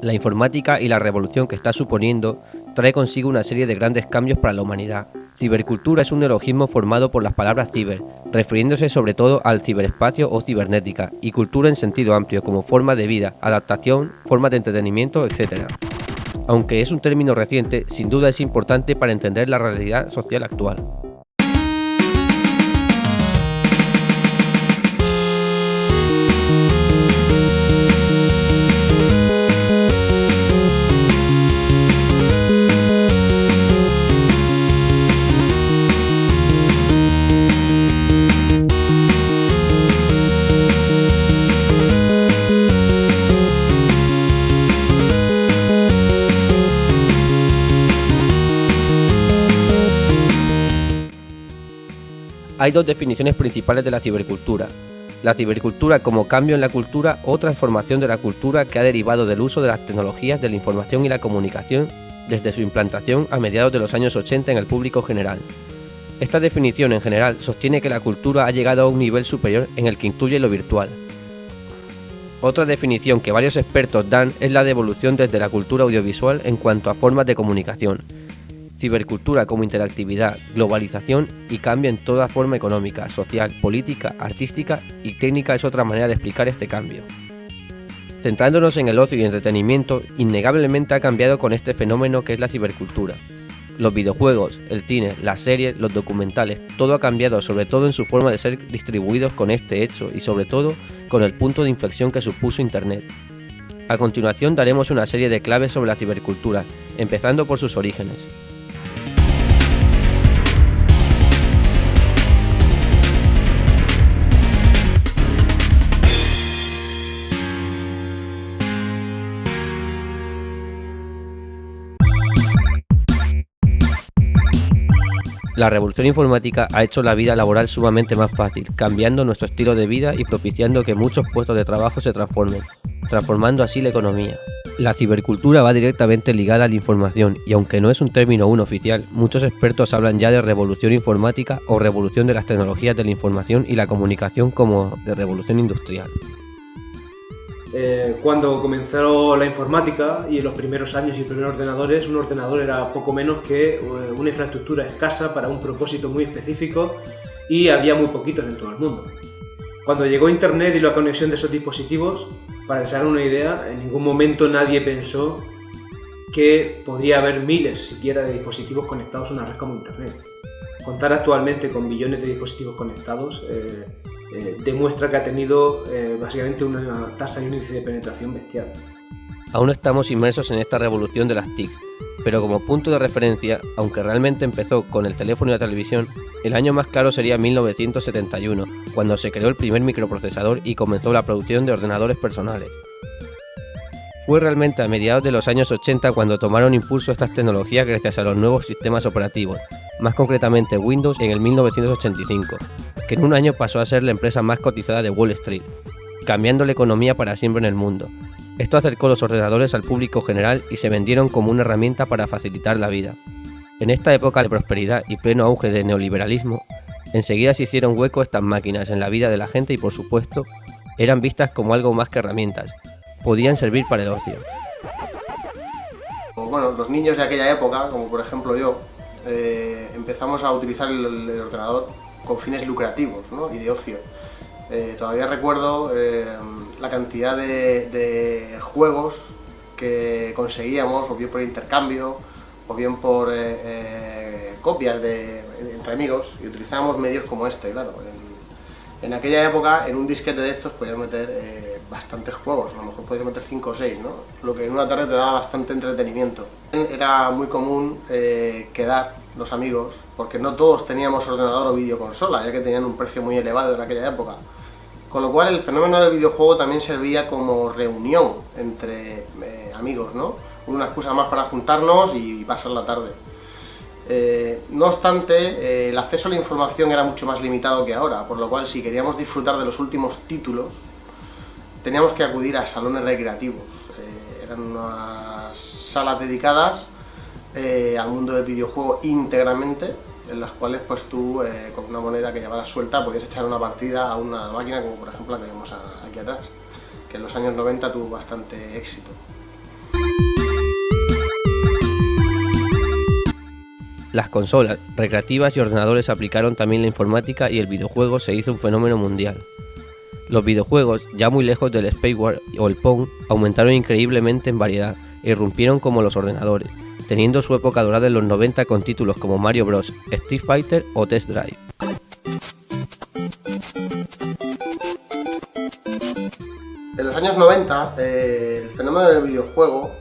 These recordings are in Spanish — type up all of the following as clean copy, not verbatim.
La informática y la revolución que está suponiendo trae consigo una serie de grandes cambios para la humanidad. Cibercultura es un neologismo formado por las palabras ciber, refiriéndose sobre todo al ciberespacio o cibernética, y cultura en sentido amplio como forma de vida, adaptación, forma de entretenimiento, etc. Aunque es un término reciente, sin duda es importante para entender la realidad social actual. Hay dos definiciones principales de la cibercultura. La cibercultura como cambio en la cultura o transformación de la cultura que ha derivado del uso de las tecnologías de la información y la comunicación desde su implantación a mediados de los años 80 en el público general. Esta definición en general sostiene que la cultura ha llegado a un nivel superior en el que incluye lo virtual. Otra definición que varios expertos dan es la de evolución desde la cultura audiovisual en cuanto a formas de comunicación. Cibercultura como interactividad, globalización y cambio en toda forma económica, social, política, artística y técnica es otra manera de explicar este cambio. Centrándonos en el ocio y entretenimiento, innegablemente ha cambiado con este fenómeno que es la cibercultura. Los videojuegos, el cine, las series, los documentales, todo ha cambiado, sobre todo en su forma de ser distribuidos con este hecho y sobre todo con el punto de inflexión que supuso Internet. A continuación daremos una serie de claves sobre la cibercultura, empezando por sus orígenes. La revolución informática ha hecho la vida laboral sumamente más fácil, cambiando nuestro estilo de vida y propiciando que muchos puestos de trabajo se transformen, transformando así la economía. La cibercultura va directamente ligada a la información y aunque no es un término aún oficial, muchos expertos hablan ya de revolución informática o revolución de las tecnologías de la información y la comunicación como de revolución industrial. Cuando comenzó la informática y en los primeros años y primeros ordenadores, un ordenador era poco menos que una infraestructura escasa para un propósito muy específico y había muy poquitos en todo el mundo. Cuando llegó Internet y la conexión de esos dispositivos, para que se hagan una idea, en ningún momento nadie pensó que podría haber miles siquiera de dispositivos conectados a una red como Internet. Contar actualmente con billones de dispositivos conectados demuestra que ha tenido básicamente una tasa y un índice de penetración bestial. Aún estamos inmersos en esta revolución de las TIC, pero como punto de referencia, aunque realmente empezó con el teléfono y la televisión, el año más claro sería 1971, cuando se creó el primer microprocesador y comenzó la producción de ordenadores personales. Fue realmente a mediados de los años 80 cuando tomaron impulso estas tecnologías gracias a los nuevos sistemas operativos, más concretamente Windows en el 1985, que en un año pasó a ser la empresa más cotizada de Wall Street, cambiando la economía para siempre en el mundo. Esto acercó los ordenadores al público general y se vendieron como una herramienta para facilitar la vida. En esta época de prosperidad y pleno auge del neoliberalismo, enseguida se hicieron hueco estas máquinas en la vida de la gente y por supuesto, eran vistas como algo más que herramientas. Podían servir para el ocio. Bueno, los niños de aquella época, como por ejemplo yo, empezamos a utilizar el ordenador con fines lucrativos, ¿no? Y de ocio. Todavía recuerdo la cantidad de juegos que conseguíamos, o bien por intercambio, o bien por copias entre amigos, y utilizábamos medios como este, claro. En aquella época, en un disquete de estos podías meter bastantes juegos, a lo mejor podías meter 5 o 6, ¿no? Lo que en una tarde te daba bastante entretenimiento. Era muy común quedar los amigos, porque no todos teníamos ordenador o videoconsola, ya que tenían un precio muy elevado en aquella época. Con lo cual el fenómeno del videojuego también servía como reunión entre amigos, ¿no? Una excusa más para juntarnos y pasar la tarde. No obstante, el acceso a la información era mucho más limitado que ahora, por lo cual si queríamos disfrutar de los últimos títulos, teníamos que acudir a salones recreativos. Eran unas salas dedicadas al mundo del videojuego íntegramente, en las cuales pues tú con una moneda que llevaras suelta podías echar una partida a una máquina como por ejemplo la que vemos aquí atrás, que en los años 90 tuvo bastante éxito. Las consolas, recreativas y ordenadores aplicaron también la informática y el videojuego se hizo un fenómeno mundial. Los videojuegos, ya muy lejos del Spacewar o el Pong, aumentaron increíblemente en variedad e irrumpieron como los ordenadores, teniendo su época dorada en los 90 con títulos como Mario Bros, Street Fighter o Test Drive. En los años 90, el fenómeno del videojuego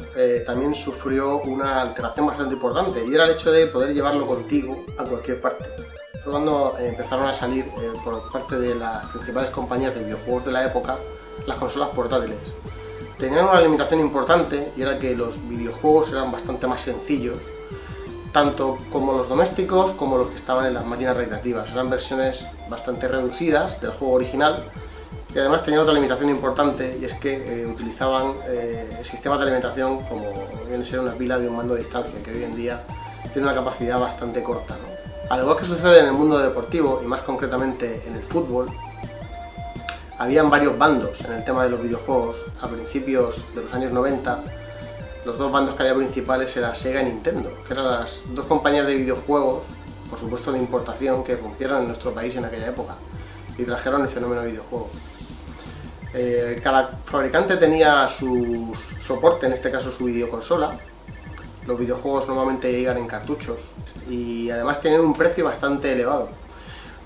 también sufrió una alteración bastante importante, y era el hecho de poder llevarlo contigo a cualquier parte. Fue cuando empezaron a salir por parte de las principales compañías de videojuegos de la época las consolas portátiles. Tenían una limitación importante, y era que los videojuegos eran bastante más sencillos, tanto como los domésticos como los que estaban en las máquinas recreativas. Eran versiones bastante reducidas del juego original, y además tenían otra limitación importante, y es que utilizaban sistemas de alimentación como viene a ser una pila de un mando a distancia, que hoy en día tiene una capacidad bastante corta, ¿no? Al igual que sucede en el mundo deportivo, y más concretamente en el fútbol, habían varios bandos en el tema de los videojuegos. A principios de los años 90, los dos bandos que había principales eran Sega y Nintendo, que eran las dos compañías de videojuegos, por supuesto de importación, que rompieron en nuestro país en aquella época y trajeron el fenómeno de videojuegos. Cada fabricante tenía su soporte, en este caso su videoconsola. Los videojuegos normalmente llegan en cartuchos y además tenían un precio bastante elevado,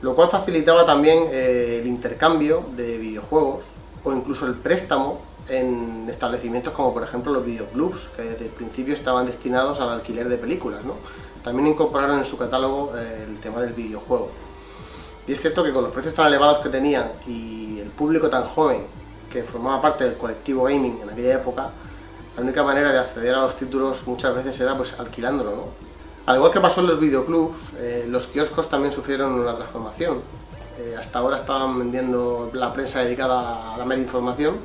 lo cual facilitaba también el intercambio de videojuegos o incluso el préstamo en establecimientos como por ejemplo los videoclubs, que desde el principio estaban destinados al alquiler de películas, ¿no? También incorporaron en su catálogo el tema del videojuego. Y es cierto que con los precios tan elevados que tenían y el público tan joven que formaba parte del colectivo gaming en aquella época, la única manera de acceder a los títulos muchas veces era pues alquilándolo, ¿no? Al igual que pasó en los videoclubs, los kioscos también sufrieron una transformación. Hasta ahora estaban vendiendo la prensa dedicada a la mera información,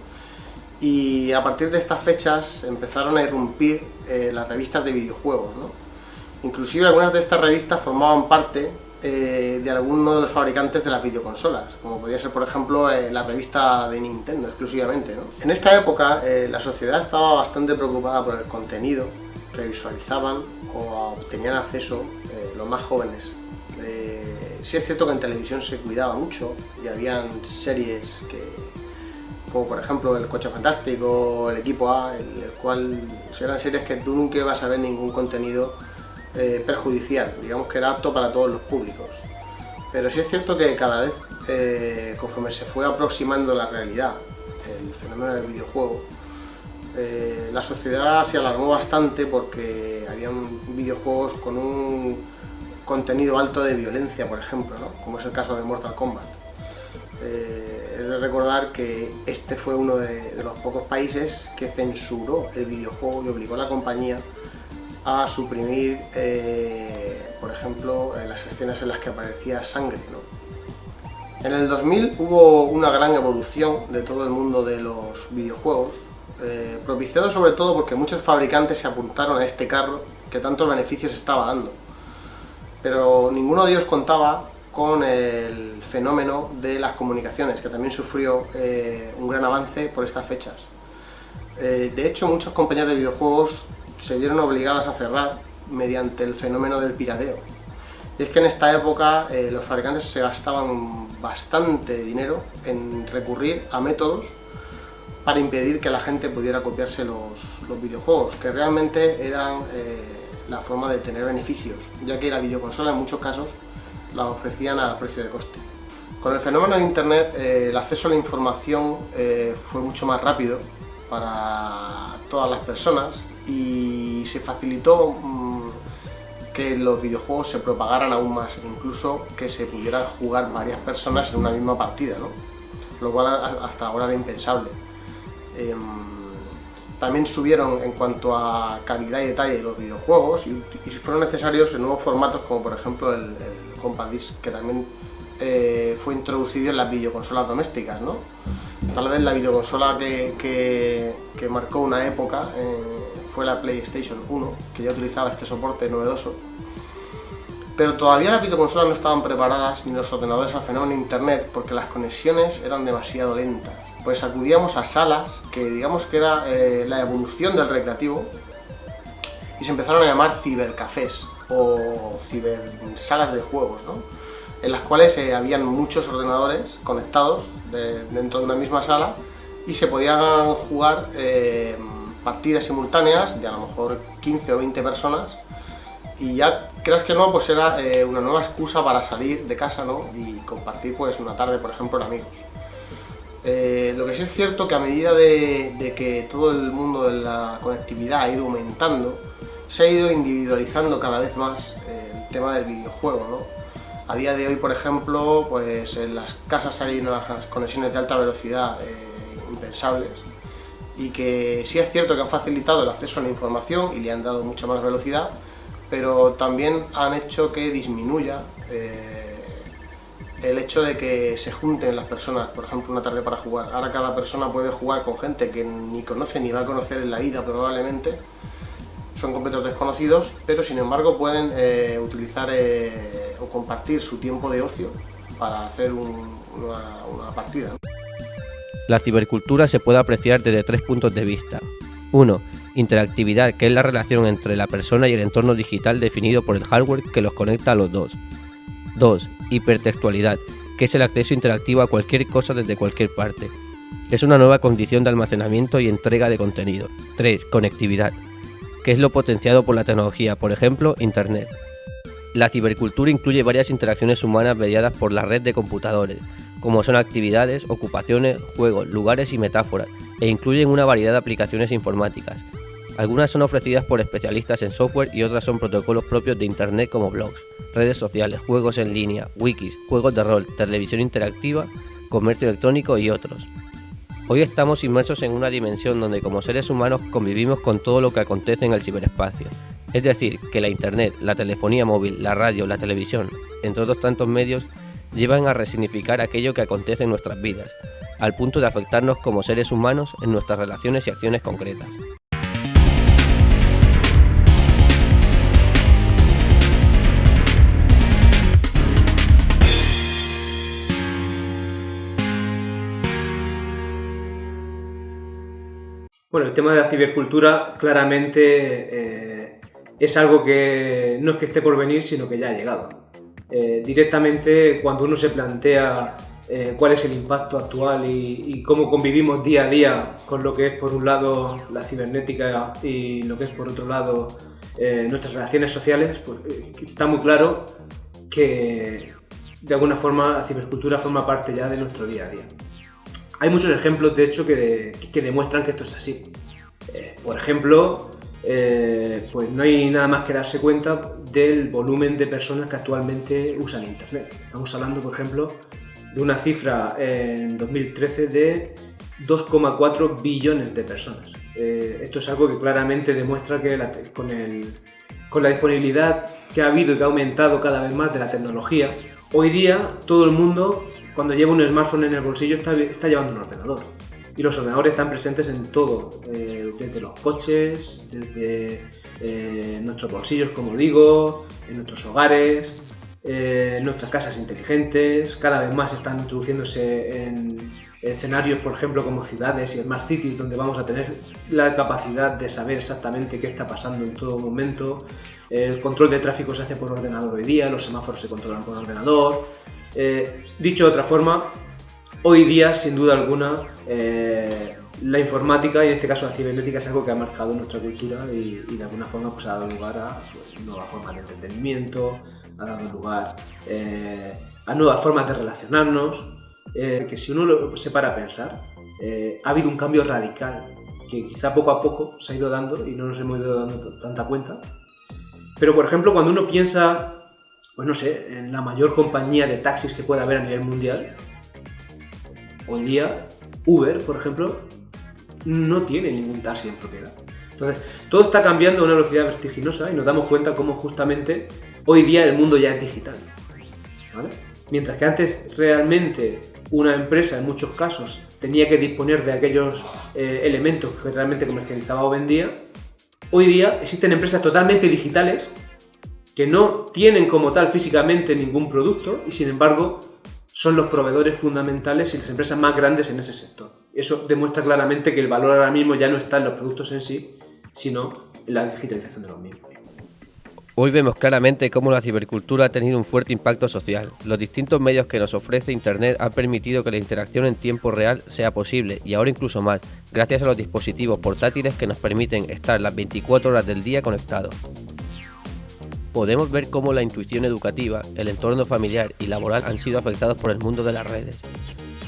y a partir de estas fechas empezaron a irrumpir las revistas de videojuegos, ¿no? Inclusive algunas de estas revistas formaban parte de alguno de los fabricantes de las videoconsolas, como podría ser por ejemplo la revista de Nintendo exclusivamente, ¿no? En esta época la sociedad estaba bastante preocupada por el contenido que visualizaban o tenían acceso los más jóvenes. Sí es cierto que en televisión se cuidaba mucho y habían series como por ejemplo El Coche Fantástico, El Equipo A, el cual eran series que tú nunca ibas a ver ningún contenido perjudicial, digamos que era apto para todos los públicos. Pero sí es cierto que cada vez, conforme se fue aproximando la realidad, el fenómeno del videojuego, la sociedad se alarmó bastante porque habían videojuegos con un contenido alto de violencia, por ejemplo, ¿no? Como es el caso de Mortal Kombat. Es de recordar que este fue uno de los pocos países que censuró el videojuego y obligó a la compañía a suprimir, por ejemplo, las escenas en las que aparecía sangre, ¿no? En el 2000 hubo una gran evolución de todo el mundo de los videojuegos, propiciado sobre todo porque muchos fabricantes se apuntaron a este carro que tantos beneficios estaba dando, pero ninguno de ellos contaba con el fenómeno de las comunicaciones, que también sufrió un gran avance por estas fechas. De hecho, muchas compañías de videojuegos se vieron obligadas a cerrar mediante el fenómeno del pirateo. Y es que en esta época los fabricantes se gastaban bastante dinero en recurrir a métodos para impedir que la gente pudiera copiarse los videojuegos, que realmente eran la forma de tener beneficios, ya que la videoconsola en muchos casos la ofrecían a precio de coste. Con el fenómeno de Internet, el acceso a la información fue mucho más rápido para todas las personas y se facilitó que los videojuegos se propagaran aún más, incluso que se pudieran jugar varias personas en una misma partida, ¿no? Lo cual hasta ahora era impensable. También subieron en cuanto a calidad y detalle de los videojuegos y fueron necesarios en nuevos formatos como por ejemplo el Compact Disc, que también fue introducido en las videoconsolas domésticas, ¿no? Tal vez la videoconsola que marcó una época fue la PlayStation 1, que ya utilizaba este soporte novedoso, pero todavía las videoconsolas no estaban preparadas ni los ordenadores al fenómeno de Internet porque las conexiones eran demasiado lentas. Pues acudíamos a salas que digamos que era la evolución del recreativo y se empezaron a llamar cibercafés. o cibersalas de juegos, ¿no? En las cuales habían muchos ordenadores conectados dentro de una misma sala y se podían jugar partidas simultáneas de a lo mejor 15 o 20 personas, y ya creas que no, pues era una nueva excusa para salir de casa, ¿no? Y compartir pues una tarde, por ejemplo, en amigos. Lo que sí es cierto que a medida de que todo el mundo de la conectividad ha ido aumentando, se ha ido individualizando cada vez más el tema del videojuego, ¿no? A día de hoy, por ejemplo, pues en las casas hay unas conexiones de alta velocidad impensables, y que sí es cierto que han facilitado el acceso a la información y le han dado mucha más velocidad, pero también han hecho que disminuya el hecho de que se junten las personas, por ejemplo, una tarde para jugar. Ahora cada persona puede jugar con gente que ni conoce ni va a conocer en la vida probablemente, son completos desconocidos, pero sin embargo pueden utilizar o compartir su tiempo de ocio para hacer una partida. La cibercultura se puede apreciar desde 3 puntos de vista. 1. Interactividad, que es la relación entre la persona y el entorno digital definido por el hardware que los conecta a los dos. 2. Hipertextualidad, que es el acceso interactivo a cualquier cosa desde cualquier parte. Es una nueva condición de almacenamiento y entrega de contenido. 3. Conectividad, que es lo potenciado por la tecnología, por ejemplo, Internet. La cibercultura incluye varias interacciones humanas mediadas por la red de computadores, como son actividades, ocupaciones, juegos, lugares y metáforas, e incluyen una variedad de aplicaciones informáticas. Algunas son ofrecidas por especialistas en software y otras son protocolos propios de Internet como blogs, redes sociales, juegos en línea, wikis, juegos de rol, televisión interactiva, comercio electrónico y otros. Hoy estamos inmersos en una dimensión donde como seres humanos convivimos con todo lo que acontece en el ciberespacio. Es decir, que la Internet, la telefonía móvil, la radio, la televisión, entre otros tantos medios, llevan a resignificar aquello que acontece en nuestras vidas, al punto de afectarnos como seres humanos en nuestras relaciones y acciones concretas. Bueno, el tema de la cibercultura claramente es algo que no es que esté por venir, sino que ya ha llegado. Directamente, cuando uno se plantea cuál es el impacto actual y cómo convivimos día a día con lo que es por un lado la cibernética y lo que es por otro lado nuestras relaciones sociales, pues está muy claro que de alguna forma la cibercultura forma parte ya de nuestro día a día. Hay muchos ejemplos, de hecho, que demuestran que esto es así. Por ejemplo, pues no hay nada más que darse cuenta del volumen de personas que actualmente usan Internet. Estamos hablando, por ejemplo, de una cifra en 2013 de 2,4 billones de personas. Esto es algo que claramente demuestra que con la disponibilidad que ha habido y que ha aumentado cada vez más de la tecnología, hoy día todo el mundo, cuando lleva un smartphone en el bolsillo, está llevando un ordenador. Y los ordenadores están presentes en todo, desde los coches, desde nuestros bolsillos, como digo, en nuestros hogares, en nuestras casas inteligentes. Cada vez más están introduciéndose en escenarios, por ejemplo, como ciudades y smart cities, donde vamos a tener la capacidad de saber exactamente qué está pasando en todo momento. El control de tráfico se hace por ordenador hoy día, los semáforos se controlan por ordenador. Dicho de otra forma, hoy día, sin duda alguna, la informática, y en este caso la cibernética, es algo que ha marcado nuestra cultura y de alguna forma pues, ha dado lugar a nuevas formas de entretenimiento, ha dado lugar a nuevas formas de relacionarnos, que si uno se para a pensar, ha habido un cambio radical que quizá poco a poco se ha ido dando y no nos hemos ido dando tanta cuenta. Pero, por ejemplo, cuando uno piensa, pues no sé, en la mayor compañía de taxis que pueda haber a nivel mundial, hoy día Uber, por ejemplo, no tiene ningún taxi en propiedad. Entonces, todo está cambiando a una velocidad vertiginosa y nos damos cuenta cómo justamente hoy día el mundo ya es digital, ¿vale? Mientras que antes realmente una empresa en muchos casos tenía que disponer de aquellos elementos que realmente comercializaba o vendía, hoy día existen empresas totalmente digitales que no tienen como tal físicamente ningún producto y sin embargo son los proveedores fundamentales y las empresas más grandes en ese sector. Eso demuestra claramente que el valor ahora mismo ya no está en los productos en sí, sino en la digitalización de los mismos. Hoy vemos claramente cómo la cibercultura ha tenido un fuerte impacto social. Los distintos medios que nos ofrece Internet han permitido que la interacción en tiempo real sea posible, y ahora incluso más, gracias a los dispositivos portátiles que nos permiten estar las 24 horas del día conectados. Podemos ver cómo la intuición educativa, el entorno familiar y laboral han sido afectados por el mundo de las redes.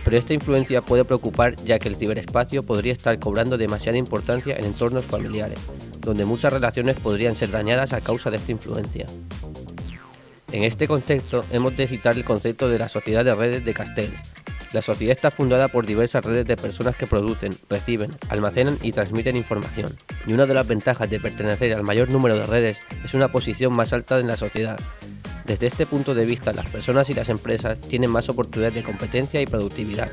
Pero esta influencia puede preocupar, ya que el ciberespacio podría estar cobrando demasiada importancia en entornos familiares, donde muchas relaciones podrían ser dañadas a causa de esta influencia. En este contexto, hemos de citar el concepto de la sociedad de redes de Castells. La sociedad está fundada por diversas redes de personas que producen, reciben, almacenan y transmiten información. Y una de las ventajas de pertenecer al mayor número de redes es una posición más alta en la sociedad. Desde este punto de vista, las personas y las empresas tienen más oportunidades de competencia y productividad,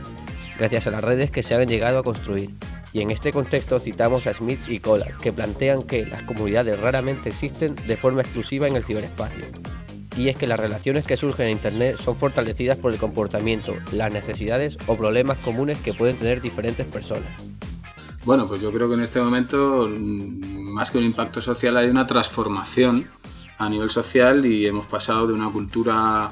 gracias a las redes que se han llegado a construir. Y en este contexto citamos a Smith y Collar, que plantean que las comunidades raramente existen de forma exclusiva en el ciberespacio. Y es que las relaciones que surgen en Internet son fortalecidas por el comportamiento, las necesidades o problemas comunes que pueden tener diferentes personas. Bueno, pues yo creo que en este momento, más que un impacto social, hay una transformación a nivel social y hemos pasado de una cultura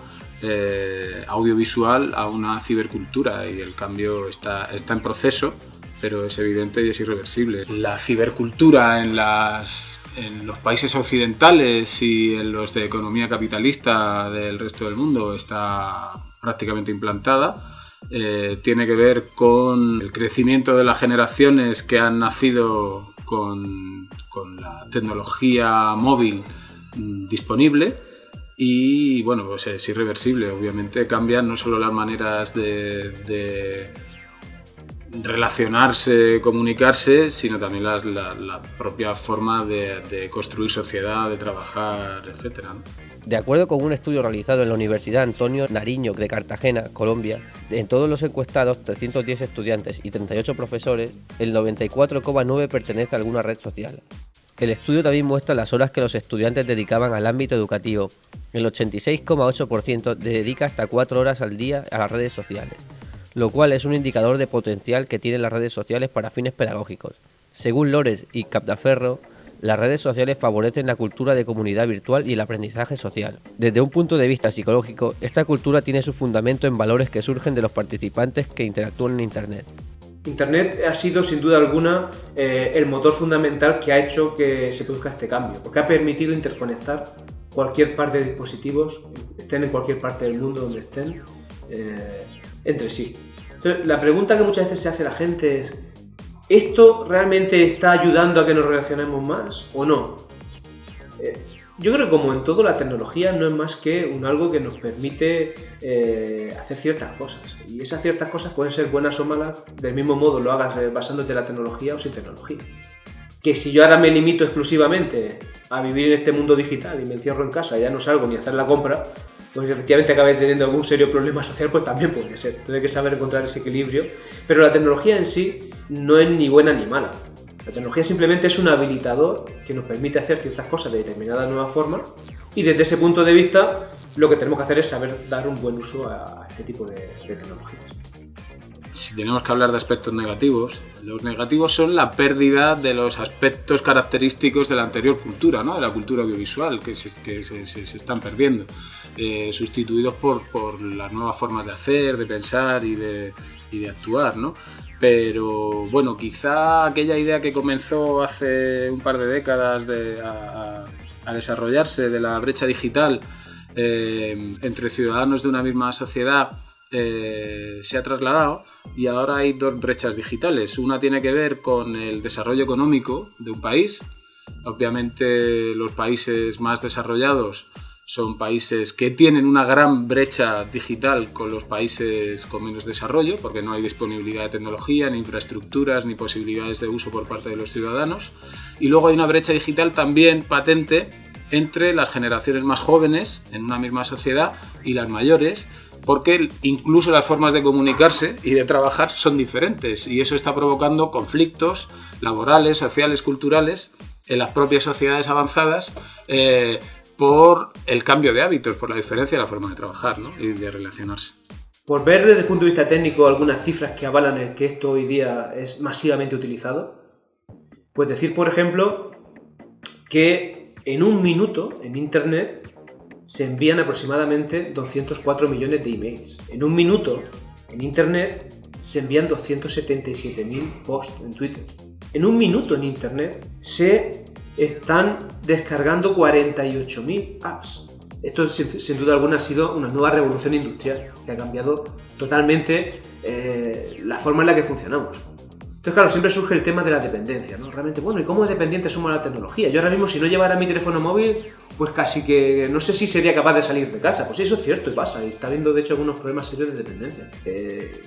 audiovisual a una cibercultura, y el cambio está en proceso, pero es evidente y es irreversible. La cibercultura en los países occidentales y en los de economía capitalista del resto del mundo está prácticamente implantada. Tiene que ver con el crecimiento de las generaciones que han nacido con la tecnología móvil disponible, y bueno, pues es irreversible. Obviamente cambian no solo las maneras de relacionarse, comunicarse, sino también la propia forma de construir sociedad, de trabajar, etc., ¿no? De acuerdo con un estudio realizado en la Universidad Antonio Nariño de Cartagena, Colombia, en todos los encuestados, 310 estudiantes y 38 profesores, el 94,9% pertenece a alguna red social. El estudio también muestra las horas que los estudiantes dedicaban al ámbito educativo. El 86,8% dedica hasta 4 horas al día a las redes sociales, lo cual es un indicador de potencial que tienen las redes sociales para fines pedagógicos. Según Lores y Capdaferro, las redes sociales favorecen la cultura de comunidad virtual y el aprendizaje social. Desde un punto de vista psicológico, esta cultura tiene su fundamento en valores que surgen de los participantes que interactúan en Internet. Internet ha sido, sin duda alguna, el motor fundamental que ha hecho que se produzca este cambio, porque ha permitido interconectar cualquier par de dispositivos, estén en cualquier parte del mundo donde estén, entre sí. Entonces, la pregunta que muchas veces se hace la gente es: ¿esto realmente está ayudando a que nos relacionemos más o no? Yo creo que, como en todo, la tecnología no es más que algo que nos permite hacer ciertas cosas, y esas ciertas cosas pueden ser buenas o malas, del mismo modo lo hagas basándote en la tecnología o sin tecnología. Que si yo ahora me limito exclusivamente a vivir en este mundo digital y me encierro en casa y ya no salgo ni a hacer la compra, pues efectivamente acabe teniendo algún serio problema social, pues también puede ser. Entonces hay que saber encontrar ese equilibrio, pero la tecnología en sí no es ni buena ni mala. La tecnología simplemente es un habilitador que nos permite hacer ciertas cosas de determinada nueva forma, y desde ese punto de vista lo que tenemos que hacer es saber dar un buen uso a este tipo de tecnologías. Si tenemos que hablar de aspectos negativos, los negativos son la pérdida de los aspectos característicos de la anterior cultura, ¿no? De la cultura audiovisual, que se están perdiendo, sustituidos por las nuevas formas de hacer, de pensar y de actuar, ¿no? Pero bueno, quizá aquella idea que comenzó hace un par de décadas a desarrollarse de la brecha digital entre ciudadanos de una misma sociedad se ha trasladado, y ahora hay dos brechas digitales. Una tiene que ver con el desarrollo económico de un país. Obviamente los países más desarrollados son países que tienen una gran brecha digital con los países con menos desarrollo, porque no hay disponibilidad de tecnología, ni infraestructuras, ni posibilidades de uso por parte de los ciudadanos. Y luego hay una brecha digital también patente entre las generaciones más jóvenes en una misma sociedad y las mayores, porque incluso las formas de comunicarse y de trabajar son diferentes, y eso está provocando conflictos laborales, sociales, culturales en las propias sociedades avanzadas, por el cambio de hábitos, por la diferencia de la forma de trabajar, ¿no? Y de relacionarse. Por ver desde el punto de vista técnico algunas cifras que avalan el que esto hoy día es masivamente utilizado, pues decir, por ejemplo, que En un minuto, en Internet, se envían aproximadamente 204 millones de emails. En un minuto, en Internet, se envían 277.000 posts en Twitter. En un minuto en Internet se están descargando 48.000 apps. Esto sin duda alguna ha sido una nueva revolución industrial que ha cambiado totalmente la forma en la que funcionamos. Entonces, claro, siempre surge el tema de la dependencia, ¿no? Realmente, bueno, ¿y cómo dependientes somos de la tecnología? Yo ahora mismo, si no llevara mi teléfono móvil, pues casi que no sé si sería capaz de salir de casa. Pues eso es cierto y pasa, y está habiendo de hecho algunos problemas serios de dependencia.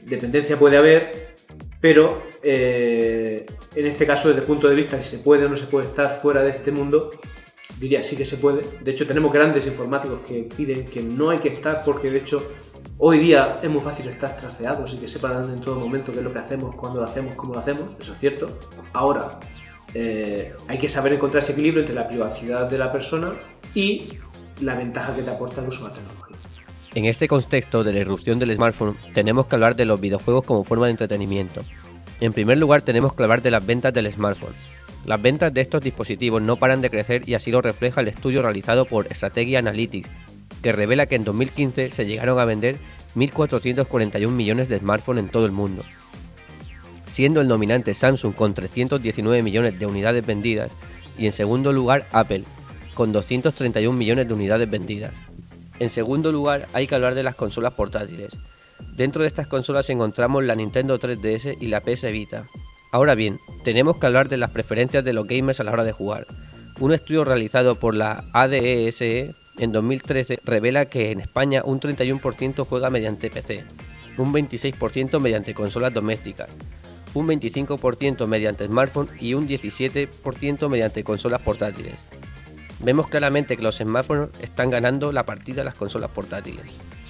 Dependencia puede haber, pero en este caso, desde el punto de vista si se puede o no se puede estar fuera de este mundo, diría sí que se puede. De hecho, tenemos grandes informáticos que piden que no hay que estar porque, de hecho, hoy día es muy fácil estar traceados y que sepan en todo momento qué es lo que hacemos, cuándo lo hacemos, cómo lo hacemos. Eso es cierto. Ahora, hay que saber encontrar ese equilibrio entre la privacidad de la persona y la ventaja que te aporta el uso de la tecnología. En este contexto de la irrupción del smartphone, tenemos que hablar de los videojuegos como forma de entretenimiento. En primer lugar, tenemos que hablar de las ventas del smartphone. Las ventas de estos dispositivos no paran de crecer y así lo refleja el estudio realizado por Strategy Analytics, que revela que en 2015 se llegaron a vender 1.441 millones de smartphones en todo el mundo, siendo el dominante Samsung con 319 millones de unidades vendidas y en segundo lugar Apple, con 231 millones de unidades vendidas. En segundo lugar hay que hablar de las consolas portátiles. Dentro de estas consolas encontramos la Nintendo 3DS y la PS Vita. Ahora bien, tenemos que hablar de las preferencias de los gamers a la hora de jugar. Un estudio realizado por la ADESE en 2013 revela que en España un 31% juega mediante PC, un 26% mediante consolas domésticas, un 25% mediante smartphone y un 17% mediante consolas portátiles. Vemos claramente que los smartphones están ganando la partida a las consolas portátiles.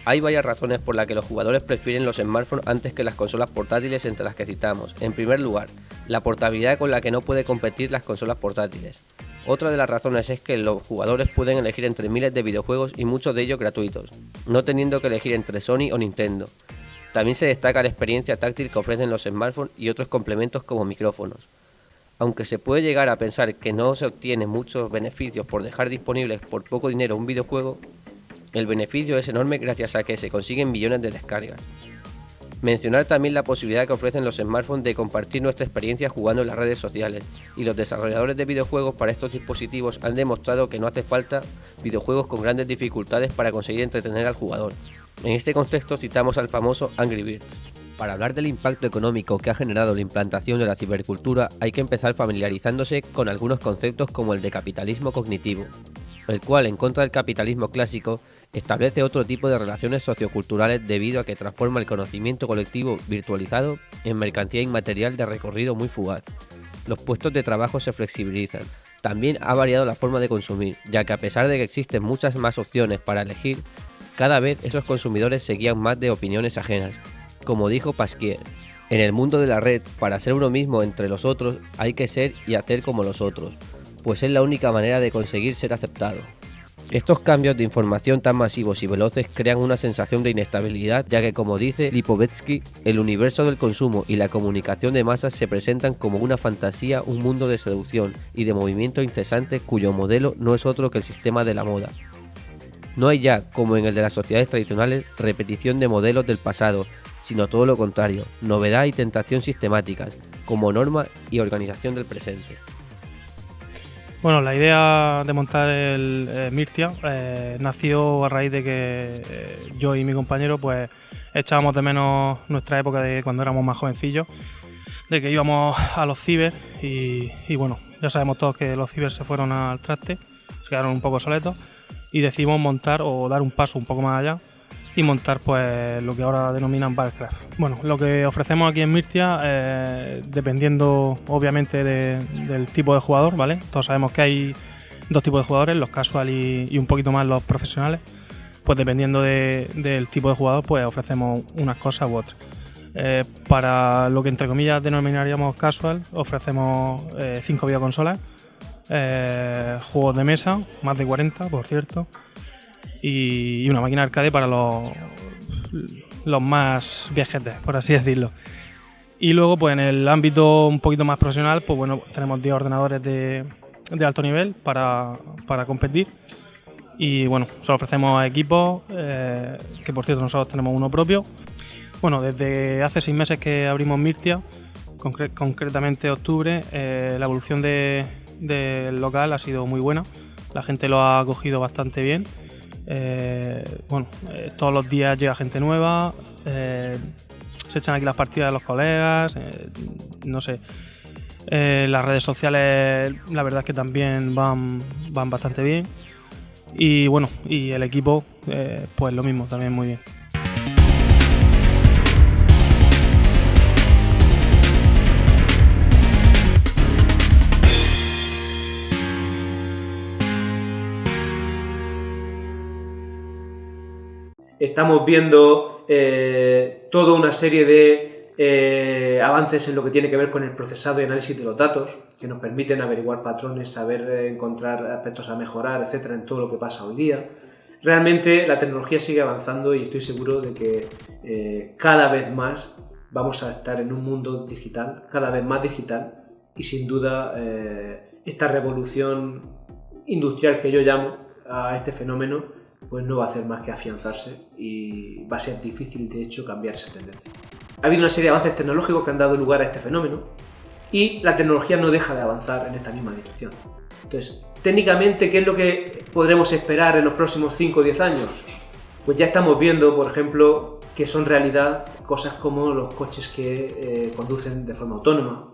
Hay varias razones por las que los jugadores prefieren los smartphones antes que las consolas portátiles, entre las que citamos. En primer lugar, la portabilidad con la que no puede competir las consolas portátiles. Otra de las razones es que los jugadores pueden elegir entre miles de videojuegos y muchos de ellos gratuitos, no teniendo que elegir entre Sony o Nintendo. También se destaca la experiencia táctil que ofrecen los smartphones y otros complementos como micrófonos. Aunque se puede llegar a pensar que no se obtienen muchos beneficios por dejar disponibles por poco dinero un videojuego, el beneficio es enorme gracias a que se consiguen millones de descargas. Mencionar también la posibilidad que ofrecen los smartphones de compartir nuestra experiencia jugando en las redes sociales, y los desarrolladores de videojuegos para estos dispositivos han demostrado que no hace falta videojuegos con grandes dificultades para conseguir entretener al jugador. En este contexto citamos al famoso Angry Birds. Para hablar del impacto económico que ha generado la implantación de la cibercultura, hay que empezar familiarizándose con algunos conceptos como el de capitalismo cognitivo, el cual, en contra del capitalismo clásico, establece otro tipo de relaciones socioculturales debido a que transforma el conocimiento colectivo virtualizado en mercancía inmaterial de recorrido muy fugaz. Los puestos de trabajo se flexibilizan. También ha variado la forma de consumir, ya que a pesar de que existen muchas más opciones para elegir, cada vez esos consumidores se guían más de opiniones ajenas. Como dijo Pasquier, en el mundo de la red, para ser uno mismo entre los otros, hay que ser y hacer como los otros, pues es la única manera de conseguir ser aceptado. Estos cambios de información tan masivos y veloces crean una sensación de inestabilidad, ya que, como dice Lipovetsky, el universo del consumo y la comunicación de masas se presentan como una fantasía, un mundo de seducción y de movimiento incesante cuyo modelo no es otro que el sistema de la moda. No hay ya, como en el de las sociedades tradicionales, repetición de modelos del pasado, sino todo lo contrario, novedad y tentación sistemáticas, como norma y organización del presente. Bueno, la idea de montar el Mirtia nació a raíz de que yo y mi compañero pues echábamos de menos nuestra época de cuando éramos más jovencillos, de que íbamos a los ciber y bueno, ya sabemos todos que los ciber se fueron al traste, se quedaron un poco soletos y decidimos montar o dar un paso un poco más allá y montar pues lo que ahora denominan Battlecraft. Bueno, lo que ofrecemos aquí en Mirtia, dependiendo obviamente del tipo de jugador, ¿vale? Todos sabemos que hay dos tipos de jugadores, los casual y un poquito más los profesionales. Pues dependiendo del tipo de jugador, pues ofrecemos unas cosas u otras. Para lo que entre comillas denominaríamos casual, ofrecemos 5 videoconsolas, juegos de mesa, más de 40 por cierto, y una máquina arcade para los más viejetes, por así decirlo. Y luego, pues en el ámbito un poquito más profesional, pues bueno, tenemos 10 ordenadores de de alto nivel para competir. Y bueno, solo ofrecemos equipos, que por cierto nosotros tenemos uno propio. Bueno, desde hace 6 meses que abrimos Mirtia, concretamente octubre, la evolución del local ha sido muy buena. La gente lo ha acogido bastante bien. Todos los días llega gente nueva, se echan aquí las partidas de los colegas, no sé. Las redes sociales, la verdad es que también van bastante bien. Y bueno, y el equipo, pues lo mismo, también muy bien. Estamos viendo toda una serie de avances en lo que tiene que ver con el procesado y análisis de los datos, que nos permiten averiguar patrones, saber encontrar aspectos a mejorar, etcétera, en todo lo que pasa hoy día. Realmente la tecnología sigue avanzando y estoy seguro de que cada vez más vamos a estar en un mundo digital, cada vez más digital, y sin duda esta revolución industrial que yo llamo a este fenómeno pues no va a hacer más que afianzarse y va a ser difícil de hecho cambiar esa tendencia. Ha habido una serie de avances tecnológicos que han dado lugar a este fenómeno y la tecnología no deja de avanzar en esta misma dirección. Entonces, técnicamente, ¿qué es lo que podremos esperar en los próximos 5 o 10 años? Pues ya estamos viendo, por ejemplo, que son realidad cosas como los coches que conducen de forma autónoma.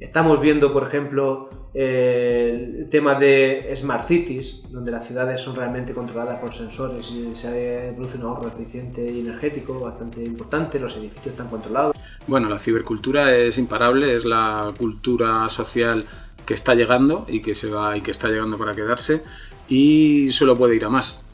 Estamos viendo, por ejemplo, el tema de Smart Cities, donde las ciudades son realmente controladas por sensores y se produce un ahorro eficiente y energético bastante importante, los edificios están controlados. Bueno, la cibercultura es imparable, es la cultura social que está llegando y que está llegando para quedarse y solo puede ir a más.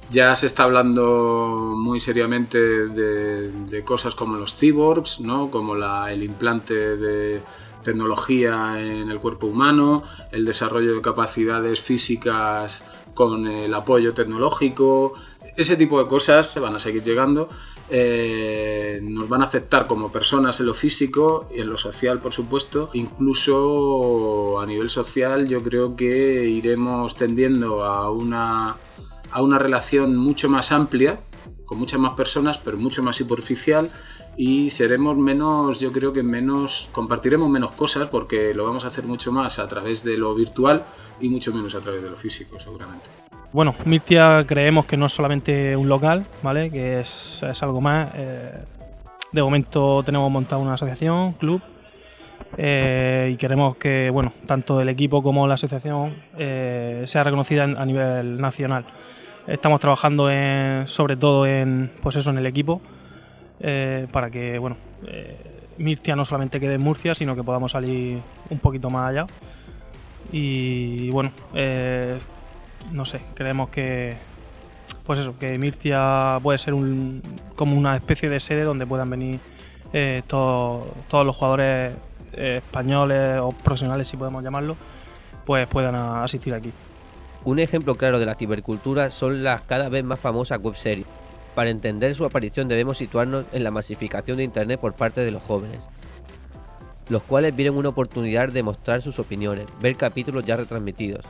Ya se está hablando muy seriamente de cosas como los cyborgs, ¿no? Como el implante de tecnología en el cuerpo humano, el desarrollo de capacidades físicas con el apoyo tecnológico. Ese tipo de cosas van a seguir llegando, nos van a afectar como personas en lo físico y en lo social, por supuesto. Incluso a nivel social yo creo que iremos tendiendo a una relación mucho más amplia, con muchas más personas, pero mucho más superficial, y seremos menos, yo creo que compartiremos menos cosas porque lo vamos a hacer mucho más a través de lo virtual y mucho menos a través de lo físico, seguramente. Bueno, Mirtia creemos que no es solamente un local, ¿vale? Que es algo más. De momento tenemos montado una asociación, club, y queremos que, bueno, tanto el equipo como la asociación sea reconocida a nivel nacional. Estamos trabajando sobre todo en el equipo, para que, bueno, Mirtia no solamente quede en Murcia, sino que podamos salir un poquito más allá. Y bueno, no sé, creemos que que Mirtia puede ser como una especie de sede donde puedan venir todos los jugadores españoles o profesionales, si podemos llamarlo, pues puedan asistir aquí. Un ejemplo claro de la cibercultura son las cada vez más famosas webseries. Para entender su aparición debemos situarnos en la masificación de Internet por parte de los jóvenes, los cuales vieron una oportunidad de mostrar sus opiniones, ver capítulos ya retransmitidos.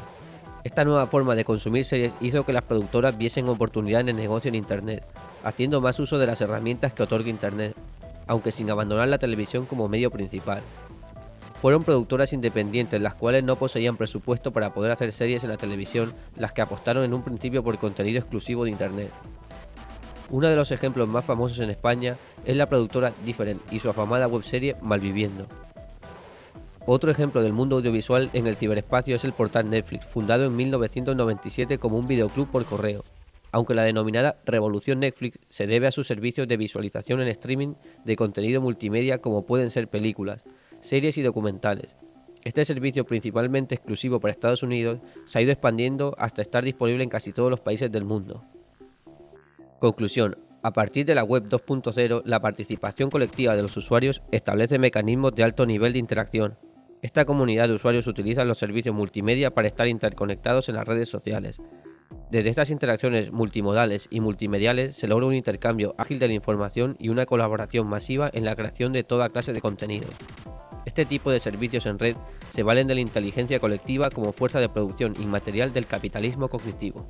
Esta nueva forma de consumir series hizo que las productoras viesen oportunidad en el negocio en Internet, haciendo más uso de las herramientas que otorga Internet, aunque sin abandonar la televisión como medio principal. Fueron productoras independientes las cuales no poseían presupuesto para poder hacer series en la televisión, las que apostaron en un principio por contenido exclusivo de Internet. Uno de los ejemplos más famosos en España es la productora Different y su afamada webserie Malviviendo. Otro ejemplo del mundo audiovisual en el ciberespacio es el portal Netflix, fundado en 1997 como un videoclub por correo, aunque la denominada Revolución Netflix se debe a sus servicios de visualización en streaming de contenido multimedia como pueden ser películas, series y documentales. Este servicio, principalmente exclusivo para Estados Unidos, se ha ido expandiendo hasta estar disponible en casi todos los países del mundo. Conclusión. A partir de la web 2.0, la participación colectiva de los usuarios establece mecanismos de alto nivel de interacción. Esta comunidad de usuarios utiliza los servicios multimedia para estar interconectados en las redes sociales. Desde estas interacciones multimodales y multimediales se logra un intercambio ágil de la información y una colaboración masiva en la creación de toda clase de contenidos. Este tipo de servicios en red se valen de la inteligencia colectiva como fuerza de producción inmaterial del capitalismo cognitivo.